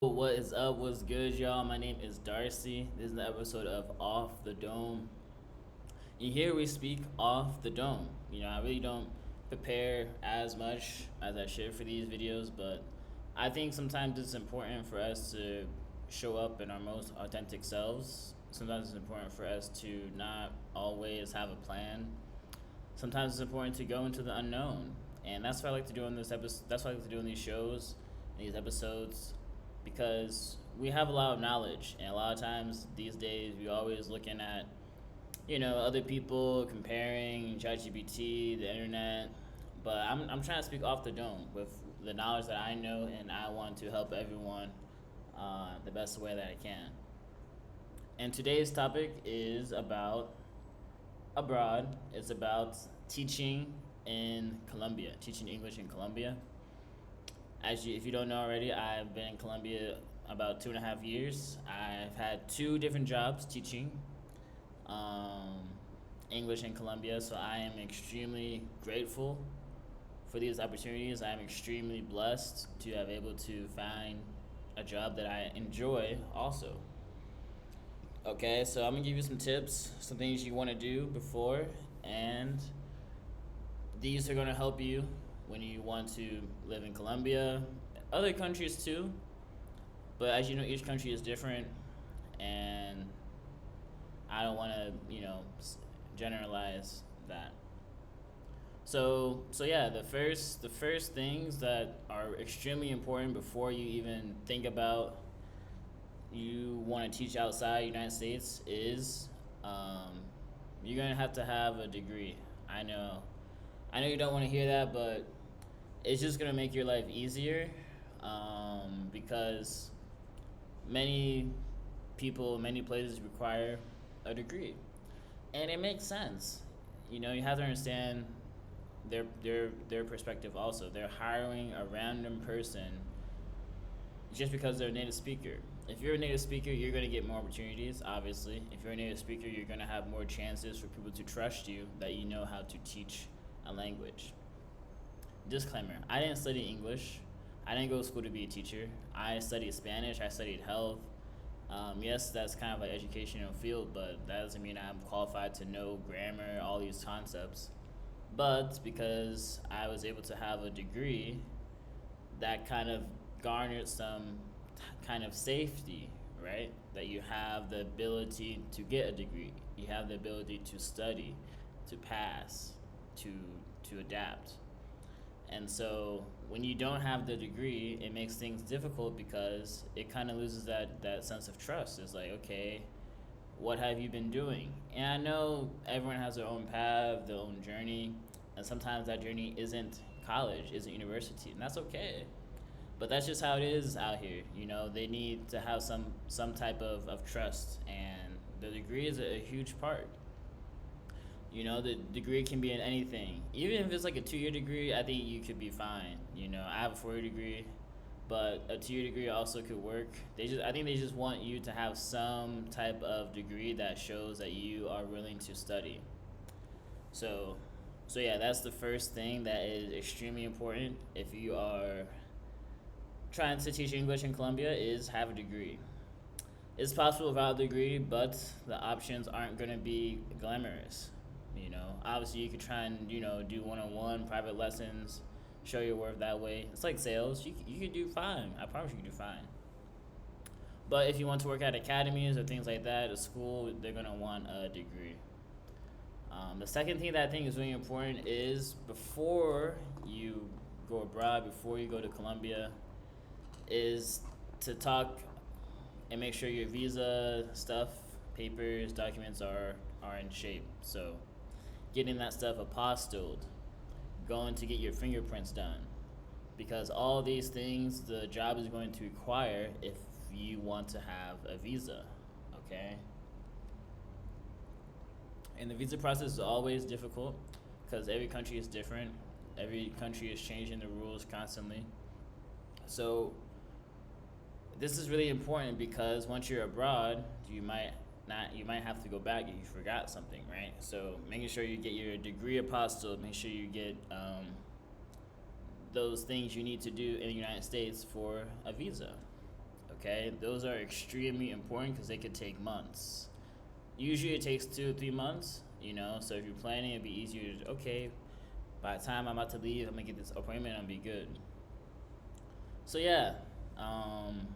What is up? What's good, y'all? My name is Darcy. This is the episode of Off the Dome. And here we speak off the dome. I really don't prepare as much as I should for these videos, but I think sometimes it's important for us to show up in our most authentic selves. Sometimes it's important for us to not always have a plan. Sometimes it's important to go into the unknown. And that's what I like to do in this episode. That's what I like to do in these shows, in these episodes, because we have a lot of knowledge, and a lot of times these days we always looking at other people comparing ChatGPT, the internet. But I'm trying to speak off the dome with the knowledge that I know, and I want to help everyone the best way that I can. And today's topic is about abroad. It's about teaching in Colombia, teaching English in Colombia. If you don't know already, I've been in Colombia about 2.5 years. I've had two different jobs teaching um, English in Colombia, so I am extremely grateful for these opportunities. I am extremely blessed to have able to find a job that I enjoy also. Okay, so I'm gonna give you some tips, some things you want to do before, and these are gonna help you when you want to live in Colombia, other countries too. But as you know, each country is different, and I don't want to, generalize that. So yeah, the first things that are extremely important before you even think about you want to teach outside the United States is you're gonna have to have a degree. I know, I know you don't want to hear that, but it's just gonna make your life easier because many people, many places require a degree, and it makes sense. You have to understand their perspective also. They're hiring a random person just because they're a native speaker. If you're a native speaker, you're going to get more opportunities, obviously. If you're a native speaker, you're going to have more chances for people to trust you that you know how to teach a language. Disclaimer: I didn't study English. I didn't go to school to be a teacher. I studied Spanish. I studied health. Yes, that's kind of like educational field, but that doesn't mean I'm qualified to know grammar, all these concepts. But because I was able to have a degree, that kind of garnered some kind of safety, right? That you have the ability to get a degree. You have the ability to study, to pass, to adapt. And so when you don't have the degree, it makes things difficult because it kind of loses that sense of trust. It's like, okay, what have you been doing? And I know everyone has their own path, their own journey, and sometimes that journey isn't college, isn't university, and that's okay. But that's just how it is out here. They need to have some type of trust, and the degree is a huge part. The degree can be in anything. Even if it's like a 2 year degree, I think you could be fine. I have a 4 year degree, but a 2 year degree also could work. I think they just want you to have some type of degree that shows that you are willing to study. So, so yeah, that's the first thing that is extremely important if you are trying to teach English in Colombia is have a degree. It's possible without a degree, but the options aren't going to be glamorous. Obviously you could try and do one-on-one private lessons, show your worth that way. It's like sales. You could do fine. I promise you could do fine. But if you want to work at academies or things like that, a school, they're gonna want a degree. The second thing that I think is really important is before you go abroad, before you go to Colombia, is to talk and make sure your visa stuff, papers, documents are in shape. So getting that stuff apostilled, going to get your fingerprints done, because all these things the job is going to require if you want to have a visa. Okay. And the visa process is always difficult because every country is different. Every country is changing the rules constantly. So this is really important because once you're abroad, you might have to go back if you forgot something, right? So making sure you get your degree apostilled, make sure you get those things you need to do in the United States for a visa. Okay, those are extremely important because they could take months. Usually it takes 2 or 3 months, so if you're planning, it'd be easier to, okay, by the time I'm about to leave, I'm gonna get this appointment and be good. So yeah, um,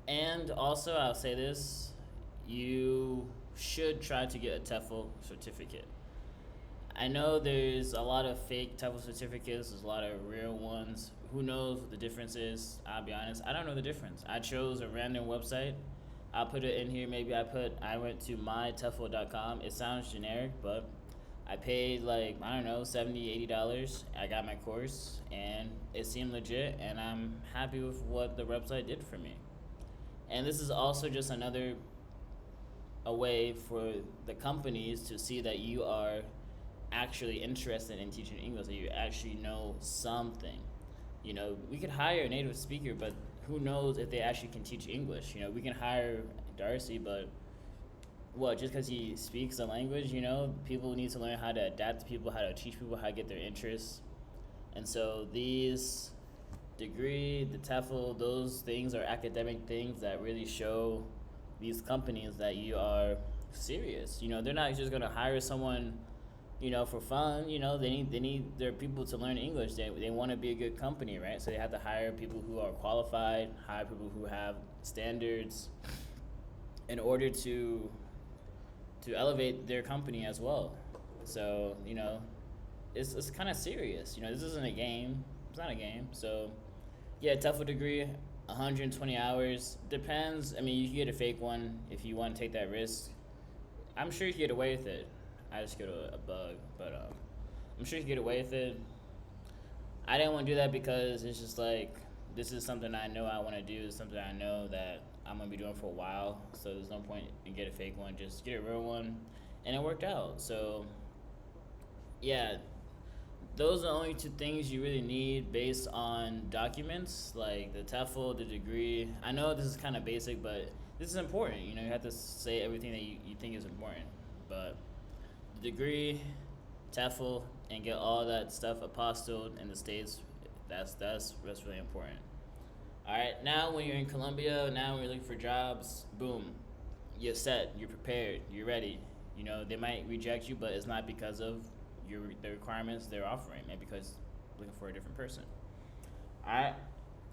and also I'll say this, you should try to get a TEFL certificate. I know there's a lot of fake TEFL certificates. There's a lot of real ones. Who knows what the difference is? I'll be honest. I don't know the difference. I chose a random website. I'll put it in here. Maybe I went to mytefl.com. It sounds generic, but I paid like, I don't know, $70, $80. I got my course and it seemed legit, and I'm happy with what the website did for me. And this is also just another a way for the companies to see that you are actually interested in teaching English, that you actually know something. We could hire a native speaker, but who knows if they actually can teach English? We can hire Darcy, but what, just because he speaks the language, people need to learn how to adapt to people, how to teach people, how to get their interests. And so these degree, the TEFL, those things are academic things that really show these companies that you are serious. They're not just gonna hire someone, for fun. They need their people to learn English. They want to be a good company, right? So they have to hire people who are qualified, hire people who have standards, in order to elevate their company as well. So it's kind of serious. This isn't a game. It's not a game. So yeah, TEFL degree, 120 hours. Depends. I mean, you can get a fake one if you want to take that risk. I'm sure you can get away with it. I just get a bug, but I'm sure you can get away with it. I didn't want to do that because it's just like, this is something I know I want to do. It's something I know that I'm going to be doing for a while. So there's no point in get a fake one. Just get a real one. And it worked out. So yeah, those are the only two things you really need based on documents, like the TEFL, the degree. I know this is kind of basic, but this is important. You have to say everything that you think is important. But the degree, TEFL, and get all that stuff apostilled in the States, that's really important. All right, now when you're in Colombia, now when you're looking for jobs, boom, you're set, you're prepared, you're ready. They might reject you, but it's not because of the requirements they're offering, maybe because looking for a different person. All right.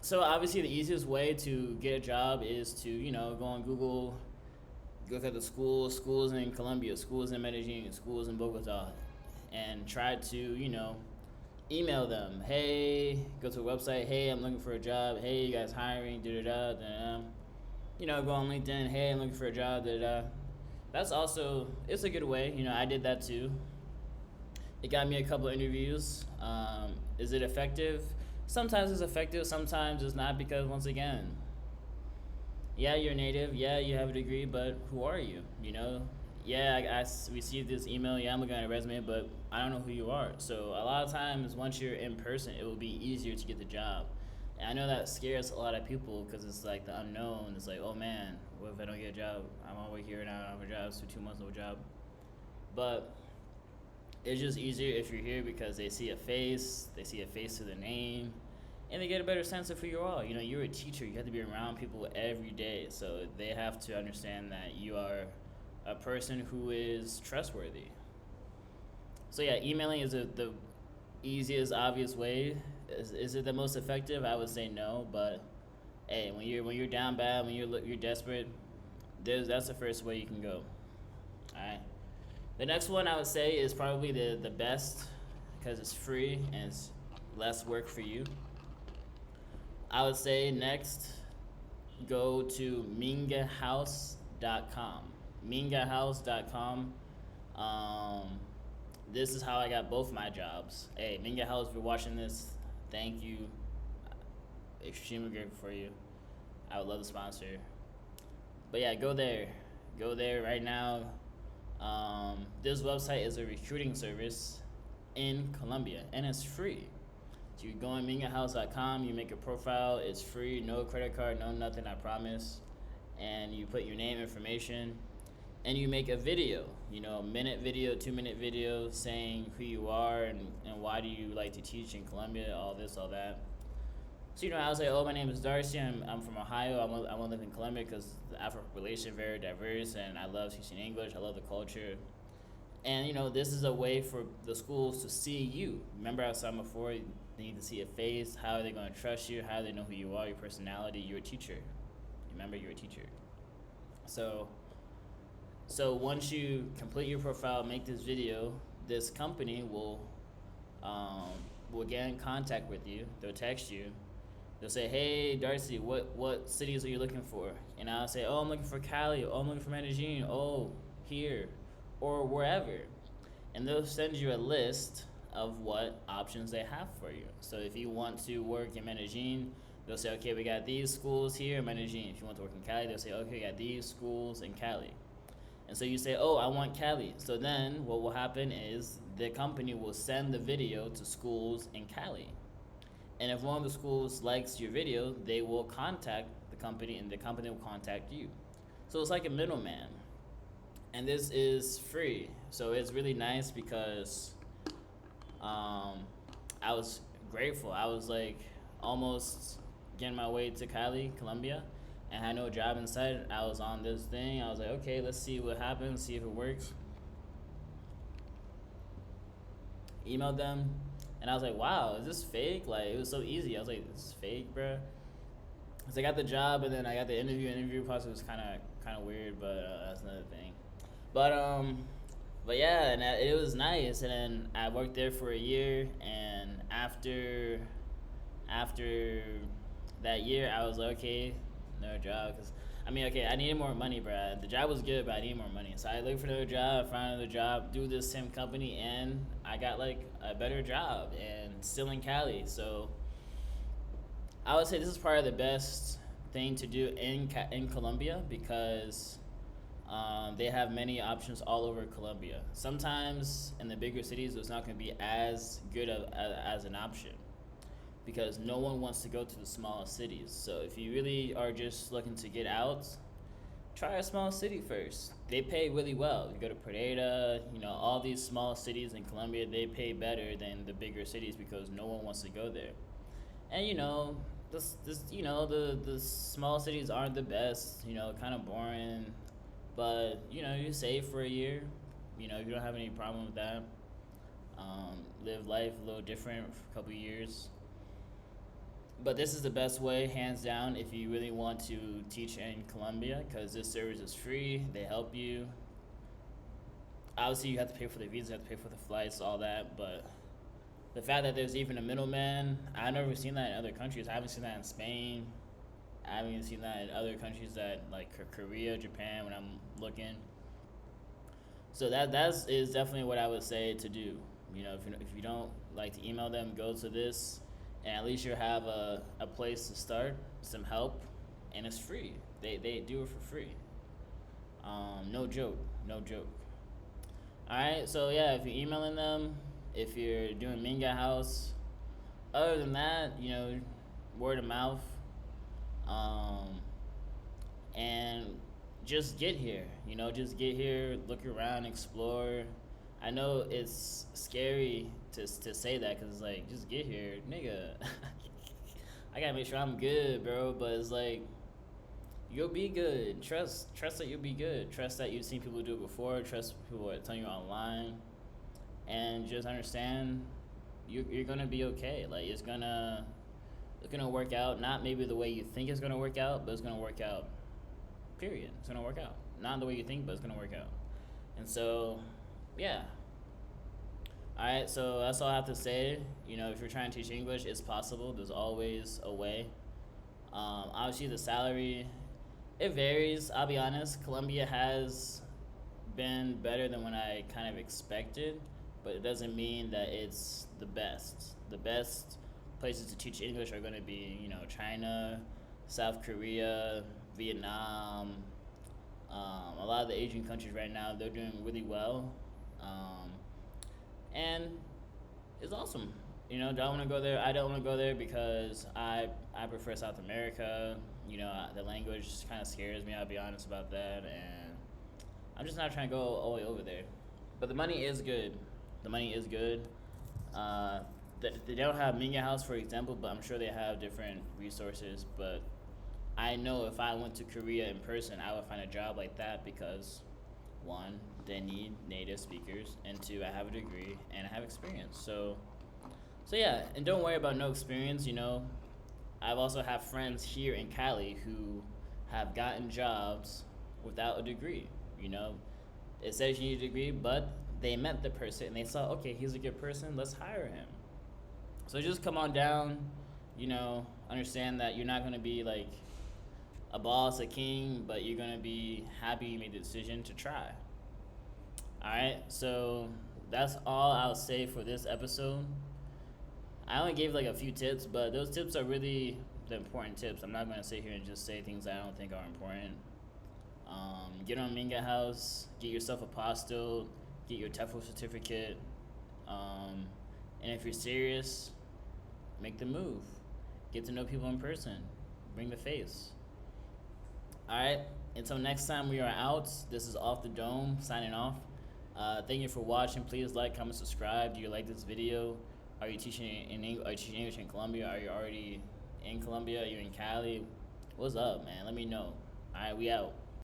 So obviously the easiest way to get a job is to go on Google, look at the schools in Colombia, schools in Medellin, schools in Bogota, and try to email them. Hey, go to a website. Hey, I'm looking for a job. Hey, you guys hiring? Da da da. Go on LinkedIn. Hey, I'm looking for a job. Da da. That's also, it's a good way. I did that too. It got me a couple of interviews. Is it effective? Sometimes it's effective, sometimes it's not, because once again, yeah, you're native, yeah, you have a degree, but who are you? Yeah, I received this email, yeah, I'm looking at a resume, but I don't know who you are. So a lot of times, once you're in person, it will be easier to get the job. And I know that scares a lot of people because it's like the unknown. It's like, oh man, what if I don't get a job? I'm all the way here now, I don't have a job, so 2 months, no job. But it's just easier if you're here because they see a face to the name, and they get a better sense of who you are. You're a teacher, you have to be around people every day, so they have to understand that you are a person who is trustworthy. So yeah, emailing is the easiest, obvious way. Is it the most effective? I would say no, but hey, when you're down bad, when you're desperate, that's the first way you can go. All right. The next one I would say is probably the best because it's free and it's less work for you. I would say next, go to mingahouse.com. Mingahouse.com. This is how I got both my jobs. Hey, Minga House, if you're watching this, thank you. Extremely grateful for you. I would love to sponsor. But yeah, go there. Go there right now. This website is a recruiting service in Colombia, and it's free. So you go on mingahouse.com, you make a profile, it's free, no credit card, no nothing, I promise. And you put your name, information, and you make a video, a minute video, 2-minute video saying who you are and why do you like to teach in Colombia, all this, all that. So I was like, oh, my name is Darcy. I'm from Ohio. I want to live in Colombia because the Afro population very diverse, and I love teaching English. I love the culture, and this is a way for the schools to see you. Remember I said before, they need to see a face. How are they going to trust you? How do they know who you are? Your personality. You're a teacher. Remember, you're a teacher. So once you complete your profile, make this video, this company um, will get in contact with you. They'll text you. They'll say, hey, Darcy, what cities are you looking for? And I'll say, oh, I'm looking for Cali. Oh, I'm looking for Medellin. Oh, here. Or wherever. And they'll send you a list of what options they have for you. So if you want to work in Medellin, they'll say, okay, we got these schools here in Medellin. If you want to work in Cali, they'll say, okay, we got these schools in Cali. And so you say, oh, I want Cali. So then what will happen is the company will send the video to schools in Cali. And if one of the schools likes your video, they will contact the company, and the company will contact you. So it's like a middleman. And this is free. So it's really nice because I was grateful. I was like almost getting my way to Cali, Colombia, and had no job in sight. I was on this thing. I was like, okay, let's see what happens, see if it works. Emailed them, and I was like, wow, is this fake? Like, it was so easy. I was like, this is fake, bruh. So I got the job, and then I got the interview. Interview process was kind of weird, but that's another thing. But yeah, and it was nice. And then I worked there for a year, and after that year, I was like, okay, another job, cause I needed more money, bro. The job was good, but I needed more money. So I looked for another job, found another job, do this same company, and I got like a better job, and still in Cali. So I would say this is probably the best thing to do in Colombia because they have many options all over Colombia. Sometimes in the bigger cities, it's not going to be as good as an option because no one wants to go to the smaller cities. So if you really are just looking to get out, try a small city first. They pay really well. You go to Pereira, all these small cities in Colombia, they pay better than the bigger cities because no one wants to go there. And the small cities aren't the best, kind of boring. But you save for a year, if you don't have any problem with that. Live life a little different for a couple of years. But this is the best way, hands down, if you really want to teach in Colombia, because this service is free. They help you. Obviously, you have to pay for the visa, you have to pay for the flights, all that. But the fact that there's even a middleman, I've never seen that in other countries. I haven't seen that in Spain. I haven't even seen that in other countries that like Korea, Japan. When I'm looking, so that is definitely what I would say to do. If you don't like to email them, go to this, and at least you have a place to start, some help, and it's free. They do it for free. No joke. All right, so yeah, if you're emailing them, if you're doing Minga House, other than that, word of mouth. And just get here, look around, explore. I know it's scary to say that because it's like, just get here, nigga. I gotta make sure I'm good, bro, but it's like, you'll be good. Trust that you'll be good. Trust that you've seen people do it before. Trust people are telling you online, and just understand you're gonna be okay. Like, it's gonna work out. Not maybe the way you think it's gonna work out, but it's gonna work out. Period. It's gonna work out. Not the way you think, but it's gonna work out. And so, yeah. All right. So that's all I have to say. If you're trying to teach English, it's possible. There's always a way. Obviously, the salary, it varies. I'll be honest. Colombia has been better than what I kind of expected, but it doesn't mean that it's the best. The best places to teach English are going to be, China, South Korea, Vietnam. A lot of the Asian countries right now, they're doing really well. And it's awesome. Do I want to go there? I don't want to go there because I prefer South America. The language kind of scares me, I'll be honest about that. And I'm just not trying to go all the way over there. But the money is good. they don't have Minga House, for example, but I'm sure they have different resources. But I know if I went to Korea in person, I would find a job like that because one, they need native speakers, and two, I have a degree and I have experience. So yeah, and don't worry about no experience. I've also have friends here in Cali who have gotten jobs without a degree. You know, it says you need a degree, but they met the person and they saw, okay, he's a good person, let's hire him. So just come on down, understand that you're not gonna be like a boss, a king, but you're gonna be happy you made the decision to try. All right, so that's all I'll say for this episode. I only gave like a few tips, but those tips are really the important tips. I'm not gonna sit here and just say things that I don't think are important. Get on Minga House, get yourself a postil, get your TEFL certificate, and if you're serious, make the move. Get to know people in person. Bring the face. All right. Until next time, we are out. This is Off the Dome signing off. Thank you for watching. Please like, comment, subscribe. Do you like this video? Are you teaching Are you teaching English in Colombia? Are you already in Colombia? Are you in Cali? What's up, man? Let me know. All right, we out.